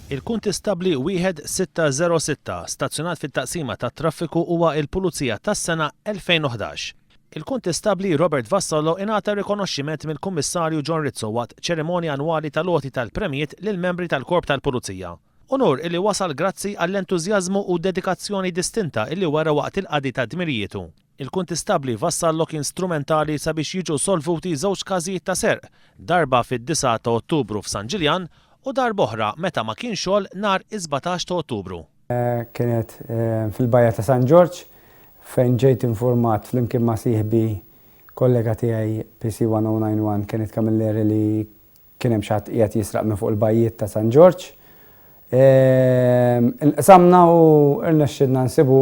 Il-kuntistabli wieħed 606 stazzjonat fit-taqsima tat-traffiku huwa l-Pulizija tas-sena 2011. Il-kuntistabli Robert Vassallo ingħata rikonoxximent mill-Kummissarju John Rizzo waqt ċerimonja annwali tal-għoti tal-premijiet lill-membri tal-Korp tal-Pulizija. Onur illi wasal grazzi għall-entużjażmu u dedikazzjoni distinta illi wara waqt il-qadi ta' dmirietu. Il-kuntistabli Vassallo kien strumentali sabiex jiġu solvuti żewġ każijiet ta' serq, darba fid-9 ta' Ottubru f'San Ġiljan u darba oħra meta ma kien xogħol nhar 17 ta' Ottubru. Kienet fil-Bajja ta' San Ġorġ fejn ġejt informat flimkien ma' sieħbi kollega tiegħi PC1091 kienet kamilleri li kien hemm xi ħadd qiegħed jisraq minn fuq il-bajjiet ta' San Ġorġ. Inqsamna u rnexxinna nsibu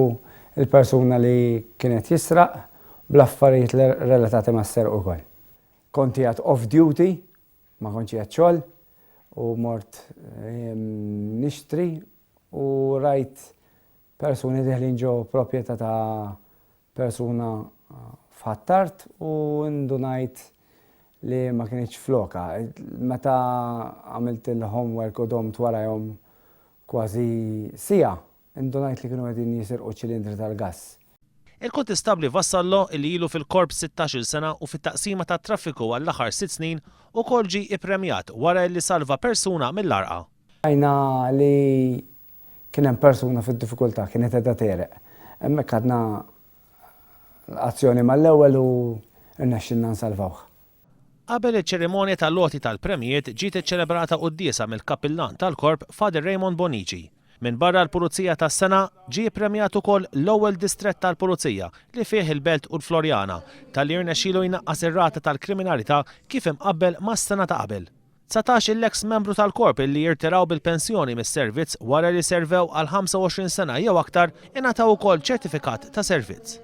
il-persuna li kienet jisraq bl-affarijiet relatati mas-serq ukoll. Kont qiegħed off duty, ma kontx qiegħed xogħol u mort nixtri u rajt persuni deħlin ġo proprjetà ta' persuna f'Ħattart u ndunajt li ma kienx floka. Meta għamilt il-homework u domt warahom kważi sija, ndunajt li kienu qegħdin jisirqu ċilindri tal-gass. Il-kuntistabli Vassallo li ilu fil-korp 16 sena u fit-taqsima tat-traffiku għall-aħħar 6 snin ukoll ġie ippremjat wara li salva persuna mill-arqa. Rajna li kien hemm persuna fid-diffikultà kienet qiegħda tereq. Hemmhekk għadna l-azzjoni mal-ewwel u rnexxinna nsalvawh. Qabel iċ-ċerimonja tal-logħti tal-premijiet ġiet iċċelebrata qudiesa mill-kapillan tal-korp Father Raymond Bonici. Minn barra l-Pulizija tas-sena ġie premjat ukoll l-ewwel distrett tal-Pulizija li fih il-Belt u l-Florjana tal-li rnexxielu jnaqqas ir-rata tal-kriminalità kif imqabbel mas-sena ta' qabel. 19 l-eks membru tal-korp li jirtiraw bil-pensjoni mis-servizz wara li servew għal 25 sena jew aktar ingħataw ukoll ċertifikat ta' servizz.